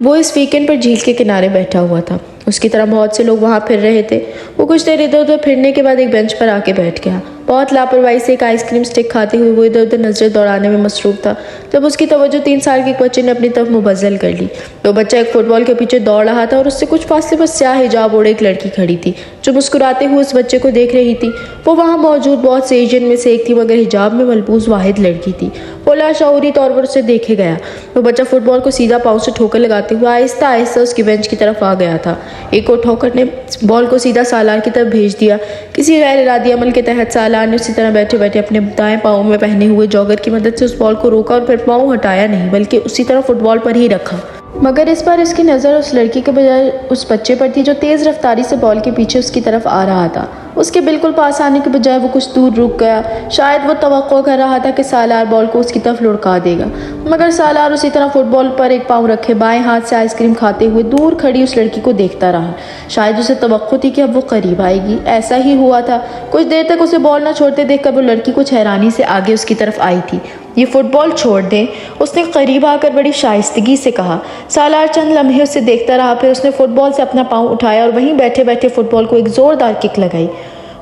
وہ اس ویکینڈ پر جھیل کے کنارے بیٹھا ہوا تھا۔ اس کی طرح بہت سے لوگ وہاں پھر رہے تھے۔ وہ کچھ دیر ادھر ادھر پھرنے کے بعد ایک بینچ پر آ کے بیٹھ گیا۔ بہت لاپرواہی سے ایک آئس کریم سٹک کھاتے ہوئے وہ ادھر ادھر نظریں دوڑانے میں مصروف تھا جب اس کی توجہ 3 سال کے ایک بچے نے اپنی طرف مبذل کر لی۔ وہ بچہ ایک فٹ بال کے پیچھے دوڑ رہا تھا اور اس سے کچھ فاصلے پر سیاہ حجاب اوڑھے ایک لڑکی کھڑی تھی جو مسکراتے ہوئے اس بچے کو دیکھ رہی تھی۔ وہ وہاں موجود بہت سے ایشین میں سے ایک تھی مگر حجاب میں ملبوس واحد لڑکی تھی۔ وہ لاشعوری طور پر اسے دیکھے گیا۔ وہ بچہ فٹ بال کو سیدھا پاؤں سے ٹھوکر لگاتے ہوئے آہستہ آہستہ اس کی بینچ کی طرف آ گیا تھا۔ ایک اور ٹھوکر نے بال کو سیدھا سالار کی طرف بھیج دیا۔ کسی غیر ارادی عمل کے تحت سالار نے اسی طرح بیٹھے بیٹھے اپنے دائیں پاؤں میں پہنے ہوئے جوگر کی مدد سے اس بال کو روکا اور پھر پاؤں ہٹایا نہیں بلکہ اسی طرح فٹ بال پر ہی رکھا۔ مگر اس بار اس کی نظر اس لڑکی کے بجائے اس بچے پر تھی جو تیز رفتاری سے بال کے پیچھے اس کی طرف آ رہا تھا۔ اس کے بالکل پاس آنے کے بجائے وہ کچھ دور رک گیا۔ شاید وہ توقع کر رہا تھا کہ سالار بال کو اس کی طرف لڑکا دے گا، مگر سالار اسی طرح فٹ بال پر ایک پاؤں رکھے بائیں ہاتھ سے آئس کریم کھاتے ہوئے دور کھڑی اس لڑکی کو دیکھتا رہا۔ شاید اسے توقع تھی کہ اب وہ قریب آئے گی۔ ایسا ہی ہوا تھا۔ کچھ دیر تک اسے بال نہ چھوڑتے دیکھ کر وہ لڑکی کچھ حیرانی سے آگے اس کی طرف آئی تھی۔ یہ فٹ بال چھوڑ دیں، اس نے قریب آ کر بڑی شائستگی سے کہا۔ سالار چند لمحے اسے دیکھتا رہا، پھر اس نے فٹ بال سے اپنا پاؤں اٹھایا اور وہیں بیٹھے بیٹھے فٹ بال کو ایک زوردار کک لگائی۔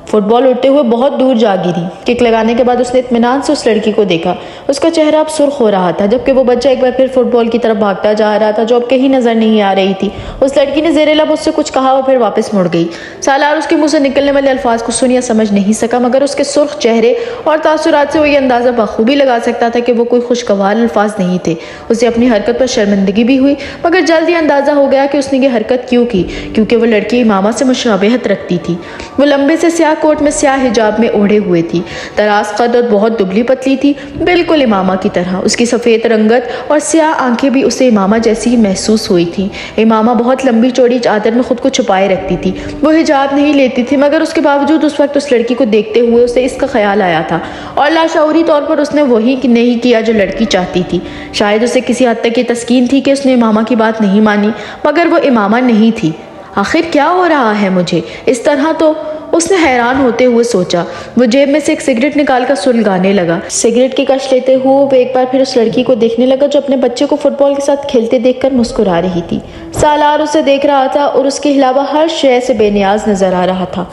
فٹ بال اڑتے ہوئے بہت دور جا گری۔ کک لگانے کے بعد اس نے اطمینان سے اس لڑکی کو دیکھا۔ اس کا چہرہ اب سرخ ہو رہا تھا جبکہ وہ بچہ ایک بار پھر فٹ بال کی طرف بھاگتا جا رہا تھا جو اب کہیں نظر نہیں آ رہی تھی۔ اس لڑکی نے زیر لب اس سے کچھ کہا اور پھر واپس مڑ گئی۔ سالار اس کے منہ سے نکلنے والے الفاظ کو سن یا سمجھ نہیں سکا، مگر اس کے سرخ چہرے اور تاثرات سے وہ یہ اندازہ بخوبی لگا سکتا تھا کہ وہ کوئی خوشگوار الفاظ نہیں تھے۔ اسے اپنی حرکت پر شرمندگی بھی ہوئی، مگر جلد ہی اندازہ ہو گیا کہ اس نے یہ حرکت کیوں کی، کیونکہ وہ لڑکی امامہ سے مشابہت رکھتی تھی۔ وہ لمبے سے سیاہ کوٹ میں سیاہ حجاب میں اوڑھے ہوئے تھی، دراز قد اور بہت دبلی پتلی تھی، بالکل امامہ کی طرح۔ اس کی سفید رنگت اور سیاہ آنکھیں بھی اسے امامہ جیسی ہی محسوس ہوئی تھیں۔ امامہ بہت لمبی چوڑی چادر میں خود کو چھپائے رکھتی تھی۔ وہ حجاب نہیں لیتی تھی، مگر اس کے باوجود اس وقت اس لڑکی کو دیکھتے ہوئے اسے اس کا خیال آیا تھا اور لاشعوری طور پر اس نے وہی نہیں کیا جو لڑکی چاہتی تھی۔ شاید اسے کسی حد تک یہ تسکین تھی کہ اس نے امامہ کی بات نہیں مانی، مگر وہ امامہ نہیں تھی۔ آخر کیا ہو رہا ہے مجھے اس طرح؟ تو اس نے حیران ہوتے ہوئے سوچا۔ وہ جیب میں سے ایک سگریٹ نکال کر سلگانے لگا۔ سگریٹ کی کش لیتے ہوئے وہ ایک بار پھر اس لڑکی کو دیکھنے لگا جو اپنے بچے کو فٹ بال کے ساتھ کھیلتے دیکھ کر مسکرا رہی تھی۔ سالار اسے دیکھ رہا تھا اور اس کے علاوہ ہر شے سے بے نیاز نظر آ رہا تھا۔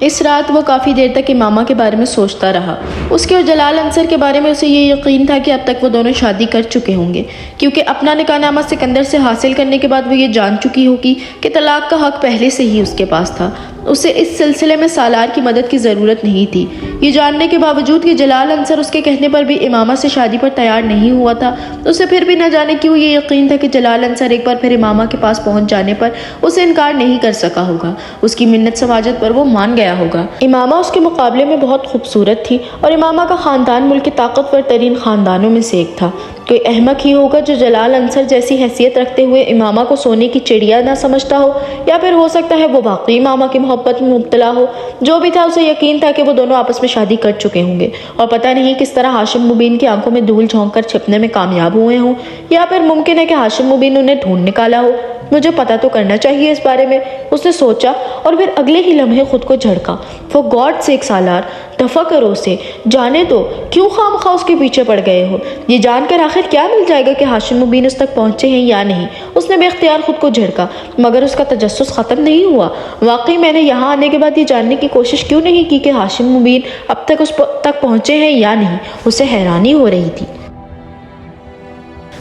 اس رات وہ کافی دیر تک امامہ کے بارے میں سوچتا رہا۔ اس کے اور جلال انصر کے بارے میں اسے یہ یقین تھا کہ اب تک وہ دونوں شادی کر چکے ہوں گے، کیونکہ اپنا نکاح نامہ سکندر سے حاصل کرنے کے بعد وہ یہ جان چکی ہوگی کہ طلاق کا حق پہلے سے ہی اس کے پاس تھا۔ اسے اس سلسلے میں سالار کی مدد کی ضرورت نہیں تھی۔ یہ جاننے کے باوجود کہ جلال انصر اس کے کہنے پر بھی امامہ سے شادی پر تیار نہیں ہوا تھا، اسے پھر بھی نہ جانے کیوں یہ یقین تھا کہ جلال انصر ایک بار پھر امامہ کے پاس پہنچ جانے پر اسے انکار نہیں کر سکا ہوگا، اس کی منت سماجت پر وہ مان گیا ہوگا۔ امامہ اس کے مقابلے میں بہت خوبصورت تھی اور امامہ کا خاندان ملک کے طاقتور ترین خاندانوں میں سے ایک تھا۔ کوئی احمق ہی ہوگا جو جلال انصر جیسی حیثیت رکھتے ہوئے امامہ کو سونے کی چڑیا نہ سمجھتا ہو، یا پھر ہو سکتا ہے وہ واقعی امامہ کی محبت میں مبتلا ہو۔ جو بھی تھا اسے یقین تھا کہ وہ دونوں آپس میں شادی کر چکے ہوں گے، اور پتہ نہیں کس طرح ہاشم مبین کی آنکھوں میں دھول جھونک کر چھپنے میں کامیاب ہوئے ہوں، یا پھر ممکن ہے کہ ہاشم مبین انہیں ڈھونڈ نکالا ہو۔ مجھے پتہ تو کرنا چاہیے اس بارے میں، اس نے سوچا، اور پھر اگلے ہی لمحے خود کو جھڑکا۔ For God's sake سالار، دفع کرو اسے، جانے دو، کیوں خواہ اس کے پیچھے پڑ گئے ہو؟ یہ جان کر آخر کیا مل جائے گا کہ ہاشم مبین اس تک پہنچے ہیں یا نہیں؟ اس نے بے اختیار خود کو جھڑکا، مگر اس کا تجسس ختم نہیں ہوا۔ واقعی میں نے یہاں آنے کے بعد یہ جاننے کی کوشش کیوں نہیں کی کہ ہاشم مبین اب تک اس تک پہنچے ہیں یا نہیں؟ اسے حیرانی ہو رہی تھی۔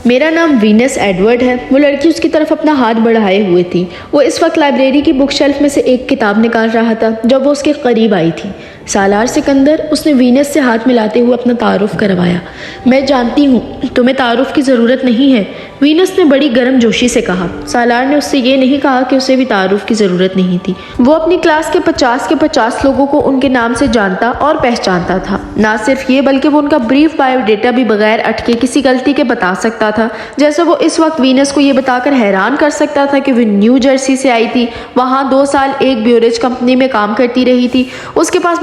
میرا نام وینس ایڈورڈ ہے۔ وہ لڑکی اس کی طرف اپنا ہاتھ بڑھائے ہوئے تھی۔ وہ اس وقت لائبریری کی بک شیلف میں سے ایک کتاب نکال رہا تھا جب وہ اس کے قریب آئی تھی۔ سالار سکندر، اس نے وینس سے ہاتھ ملاتے ہوئے اپنا تعارف کروایا۔ میں جانتی ہوں تمہیں تعارف کی ضرورت نہیں ہے، وینس نے بڑی گرم جوشی سے کہا۔ سالار نے اس سے یہ نہیں کہا کہ اسے بھی تعارف کی ضرورت نہیں تھی۔ وہ اپنی کلاس کے 50 لوگوں کو ان کے نام سے جانتا اور پہچانتا تھا۔ نہ صرف یہ بلکہ وہ ان کا بریف بایو ڈیٹا بھی بغیر اٹکے کسی غلطی کے بتا سکتا تھا، جیسے وہ اس وقت وینس کو یہ بتا کر حیران کر سکتا تھا کہ وہ نیو جرسی سے آئی تھی، وہاں 2 سال ایک بیوریج کمپنی میں کام کرتی رہی تھی، اس کے پاس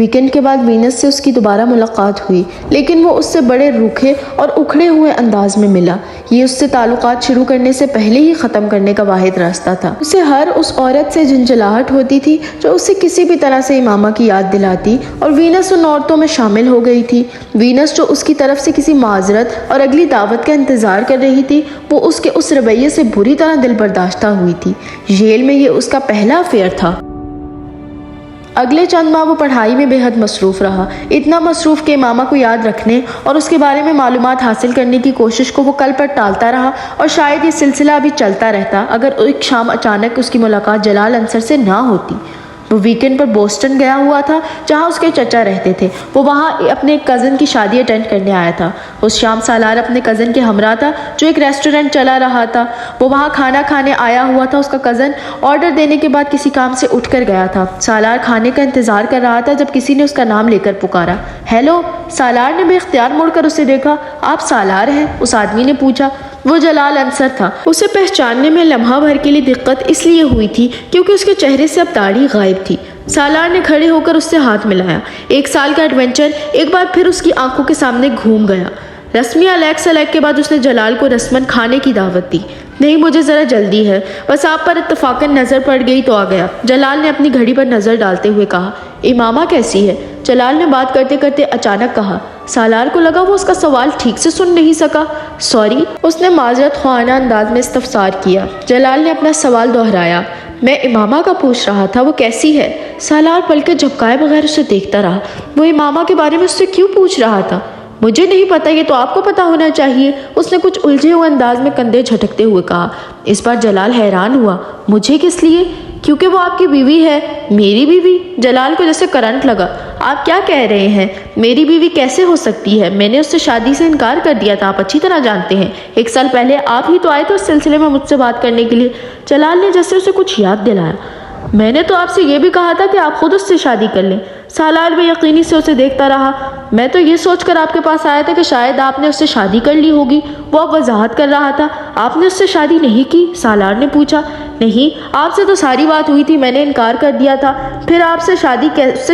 ویکنڈ کے بعد وینس سے اس کی دوبارہ ملاقات ہوئی، لیکن وہ اس سے بڑے روکھے اور اکھڑے ہوئے انداز میں ملا۔ یہ اس سے تعلقات شروع کرنے سے پہلے ہی ختم کرنے کا واحد راستہ تھا۔ اسے ہر اس عورت سے جھنجھلاہٹ ہوتی تھی جو اسے کسی بھی طرح سے امامہ کی یاد دلاتی، اور وینس ان عورتوں میں شامل ہو گئی تھی۔ وینس جو اس کی طرف سے کسی معذرت اور اگلی دعوت کا انتظار کر رہی تھی، وہ اس کے اس رویے سے بری طرح دل برداشتہ ہوئی تھی۔ ییل میں یہ اس کا پہلا افیئر تھا۔ اگلے چند ماہ وہ پڑھائی میں بے حد مصروف رہا، اتنا مصروف کہ امامہ کو یاد رکھنے اور اس کے بارے میں معلومات حاصل کرنے کی کوشش کو وہ کل پر ٹالتا رہا، اور شاید یہ سلسلہ ابھی چلتا رہتا اگر ایک شام اچانک اس کی ملاقات جلال انصر سے نہ ہوتی۔ وہ ویکنڈ پر بوسٹن گیا ہوا تھا جہاں اس کے چچا رہتے تھے۔ وہ وہاں اپنے کزن کی شادی اٹینڈ کرنے آیا تھا۔ اس شام سالار اپنے کزن کے ہمراہ تھا جو ایک ریسٹورنٹ چلا رہا تھا۔ وہ وہاں کھانا کھانے آیا ہوا تھا۔ اس کا کزن آرڈر دینے کے بعد کسی کام سے اٹھ کر گیا تھا۔ سالار کھانے کا انتظار کر رہا تھا جب کسی نے اس کا نام لے کر پکارا۔ ہیلو! سالار نے بے اختیار مڑ کر اسے دیکھا۔ آپ سالار ہیں؟ اس آدمی نے پوچھا۔ وہ جلال انصر تھا۔ اسے پہچاننے میں لمحہ بھر کے لیے دقت اس لیے ہوئی تھی کیونکہ اس کے چہرے سے اب داڑھی غائب تھی۔ سالار نے کھڑے ہو کر اس سے ہاتھ ملایا۔ 1 سال کا ایڈونچر ایک بار پھر اس کی آنکھوں کے سامنے گھوم گیا۔ رسمی الیگ کے بعد اس نے جلال کو رسماً کھانے کی دعوت دی۔ نہیں، مجھے ذرا جلدی ہے، بس آپ پر اتفاقاً نظر پڑ گئی تو آ گیا، جلال نے اپنی گھڑی پر نظر ڈالتے ہوئے کہا۔ امامہ کیسی ہے؟ جلال نے بات کرتے کرتے اچانک کہا۔ سالار کو لگا وہ اس کا سوال ٹھیک سے سن نہیں سکا۔ سوری، اس نے معذرت خواہانہ انداز میں استفسار کیا۔ جلال نے اپنا سوال دہرایا۔ میں امامہ کا پوچھ رہا تھا، وہ کیسی ہے؟ سالار پلکیں جھپکائے بغیر اسے دیکھتا رہا۔ وہ امامہ کے بارے میں اس سے کیوں پوچھ رہا تھا؟ مجھے نہیں پتا، یہ تو آپ کو پتا ہونا چاہیے، اس نے کچھ الجھے ہوئے انداز میں کندھے جھٹکتے ہوئے کہا۔ اس بار جلال حیران ہوا۔ مجھے کس لیے؟ کیونکہ وہ آپ کی بیوی ہے۔ میری بیوی؟ جلال کو جیسے کرنٹ لگا۔ آپ کیا کہہ رہے ہیں؟ میری بیوی کیسے ہو سکتی ہے؟ میں نے اس سے شادی سے انکار کر دیا تھا، آپ اچھی طرح جانتے ہیں۔ 1 سال پہلے آپ ہی تو آئے تھے اس سلسلے میں مجھ سے بات کرنے کے لیے۔ جلال نے جیسے اسے کچھ یاد دلایا۔ میں نے تو آپ سے یہ بھی کہا تھا کہ آپ خود اس سے شادی کر لیں۔ سالار بے یقینی سے اسے دیکھتا رہا۔ میں تو یہ سوچ کر آپ کے پاس آیا تھا کہ شاید آپ نے اس سے شادی کر لی ہوگی۔ وہ اب وضاحت کر رہا تھا۔ آپ نے اس سے شادی نہیں کی؟ سالار نے پوچھا۔ نہیں، آپ سے تو ساری بات ہوئی تھی، میں نے انکار کر دیا تھا۔ پھر آپ سے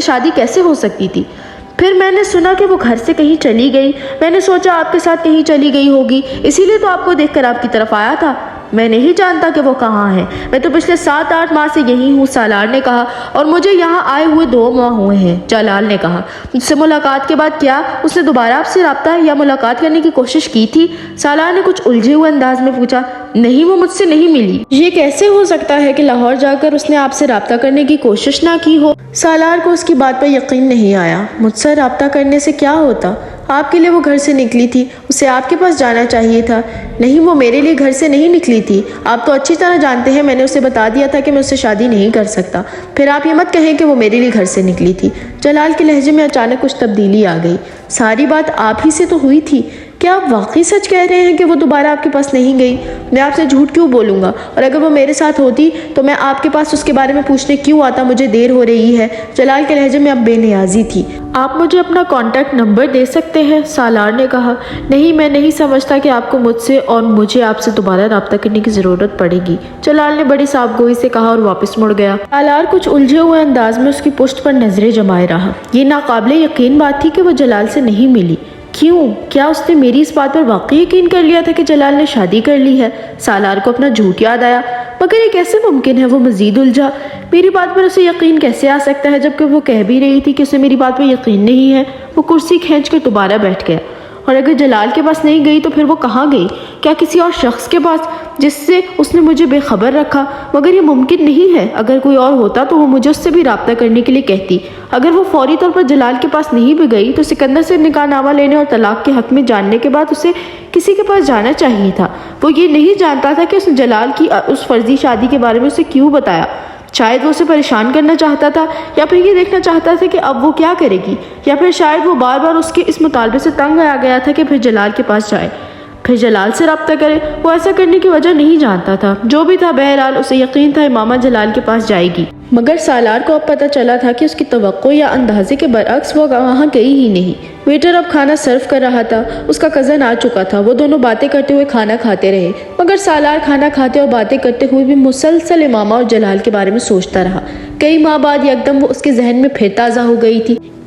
شادی کیسے ہو سکتی تھی؟ پھر میں نے سنا کہ وہ گھر سے کہیں چلی گئی، میں نے سوچا آپ کے ساتھ کہیں چلی گئی ہوگی، اسی لیے تو آپ کو دیکھ کر آپ کی طرف آیا تھا۔ میں نہیں جانتا کہ وہ کہاں ہے، میں تو پچھلے 7-8 ماہ سے یہی ہوں، سالار نے کہا، اور مجھے یہاں آئے ہوئے 2 ماہ ہوئے ہیں، جلال نے کہا۔ مجھ سے ملاقات کے بعد کیا اس نے دوبارہ آپ سے رابطہ یا ملاقات کرنے کی کوشش کی تھی؟ سالار نے کچھ الجھے ہوئے انداز میں پوچھا۔ نہیں، وہ مجھ سے نہیں ملی۔ یہ کیسے ہو سکتا ہے کہ لاہور جا کر اس نے آپ سے رابطہ کرنے کی کوشش نہ کی ہو؟ سالار کو اس کی بات پر یقین نہیں آیا۔ مجھ سے رابطہ کرنے سے کیا ہوتا؟ آپ کے لیے وہ گھر سے نکلی تھی، اسے آپ کے پاس جانا چاہیے تھا۔ نہیں، وہ میرے لیے گھر سے نہیں نکلی تھی، آپ تو اچھی طرح جانتے ہیں، میں نے اسے بتا دیا تھا کہ میں اس سے شادی نہیں کر سکتا۔ پھر آپ یہ مت کہیں کہ وہ میرے لیے گھر سے نکلی تھی۔ جلال کے لہجے میں اچانک کچھ تبدیلی آ گئی۔ ساری بات آپ ہی سے تو ہوئی تھی، کیا آپ واقعی سچ کہہ رہے ہیں کہ وہ دوبارہ آپ کے پاس نہیں گئی؟ میں آپ سے جھوٹ کیوں بولوں گا، اور اگر وہ میرے ساتھ ہوتی تو میں آپ کے پاس اس کے بارے میں پوچھنے کیوں آتا؟ مجھے دیر ہو رہی ہے۔ جلال کے لہجے میں اب بے نیازی تھی۔ آپ مجھے اپنا کانٹیکٹ نمبر دے سکتے ہیں؟ سالار نے کہا۔ نہیں، میں نہیں سمجھتا کہ آپ کو مجھ سے اور مجھے آپ سے دوبارہ رابطہ کرنے کی ضرورت پڑے گی، جلال نے بڑی صاف گوئی سے کہا اور واپس مڑ گیا۔ سالار کچھ الجھے ہوئے انداز میں اس کی پشت پر نظریں جمائے رہا۔ یہ ناقابل یقین بات تھی کہ وہ جلال سے نہیں ملی۔ کیوں؟ کیا اس نے میری اس بات پر واقعی یقین کر لیا تھا کہ جلال نے شادی کر لی ہے؟ سالار کو اپنا جھوٹ یاد آیا۔ مگر یہ کیسے ممکن ہے؟ وہ مزید الجھا۔ میری بات پر اسے یقین کیسے آ سکتا ہے جبکہ وہ کہہ بھی رہی تھی کہ اسے میری بات پر یقین نہیں ہے؟ وہ کرسی کھینچ کر دوبارہ بیٹھ گیا۔ اور اگر جلال کے پاس نہیں گئی تو پھر وہ کہاں گئی؟ کیا کسی اور شخص کے پاس جس سے اس نے مجھے بے خبر رکھا؟ مگر یہ ممکن نہیں ہے۔ اگر کوئی اور ہوتا تو وہ مجھے اس سے بھی رابطہ کرنے کے لیے کہتی۔ اگر وہ فوری طور پر جلال کے پاس نہیں بھی گئی تو سکندر سے نکاح نامہ لینے اور طلاق کے حق میں جاننے کے بعد اسے کسی کے پاس جانا چاہیے تھا۔ وہ یہ نہیں جانتا تھا کہ اس نے جلال کی اس فرضی شادی کے بارے میں اسے کیوں بتایا۔ شاید وہ اسے پریشان کرنا چاہتا تھا، یا پھر یہ دیکھنا چاہتا تھا کہ اب وہ کیا کرے گی، یا پھر شاید وہ بار بار اس کے اس مطالبے سے تنگ آ گیا تھا کہ پھر جلال کے پاس جائے، پھر جلال سے رابطہ کرے۔ وہ ایسا کرنے کی وجہ نہیں جانتا تھا۔ جو بھی تھا، بہرحال اسے یقین تھا امامہ جلال کے پاس جائے گی۔ مگر سالار کو اب پتہ چلا تھا کہ اس کی توقع یا اندازے کے برعکس وہ وہاں گئی ہی نہیں۔ ویٹر اب کھانا سرو کر رہا تھا۔ اس کا کزن آ چکا تھا۔ وہ دونوں باتیں کرتے ہوئے کھانا کھاتے رہے، مگر سالار کھانا کھاتے اور باتیں کرتے ہوئے بھی مسلسل امامہ اور جلال کے بارے میں سوچتا رہا۔ کئی ماہ بعد یکدم وہ اس کے ذہن میں پھر تازہ ہو گئی تھی۔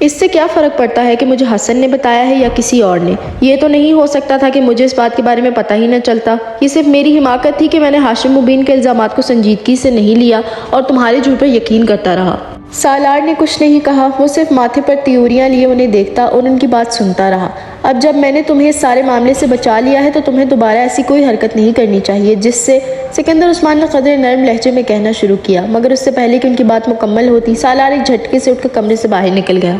اس سے کیا فرق پڑتا ہے کہ مجھے حسن نے بتایا ہے یا کسی اور نے؟ یہ تو نہیں ہو سکتا تھا کہ مجھے اس بات کے بارے میں پتہ ہی نہ چلتا۔ یہ صرف میری حماقت تھی کہ میں نے ہاشم مبین کے الزامات کو سنجیدگی سے نہیں لیا اور تمہارے جھوٹ پر یقین کرتا رہا۔ سالار نے کچھ نہیں کہا، وہ صرف ماتھے پر تیوریاں لیے انہیں دیکھتا اور ان کی بات سنتا رہا۔ اب جب میں نے تمہیں اس سارے معاملے سے بچا لیا ہے تو تمہیں دوبارہ ایسی کوئی حرکت نہیں کرنی چاہیے جس سے سکندر عثمان نے قدرے نرم لہجے میں کہنا شروع کیا، مگر اس سے پہلے کہ ان کی بات مکمل ہوتی سالار ایک جھٹکے سے اٹھ کر کمرے سے باہر نکل گیا۔